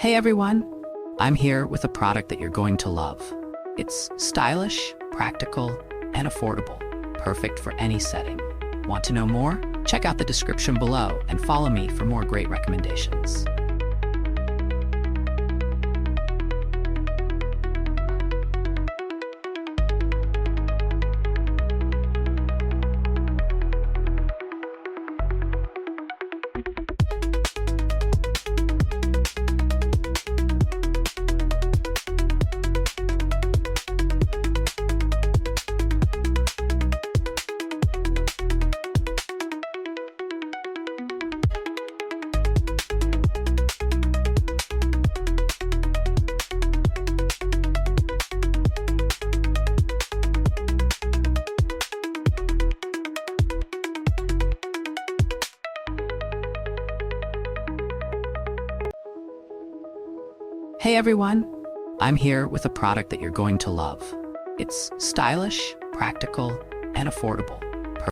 Hey everyone, I'm here with a product that you're going to love. It's stylish, practical, and affordable, perfect for any setting. Want to know more? Check out the description below and follow me for more great recommendations. Hey everyone, I'm here with a product that you're going to love. It's stylish, practical, and affordable,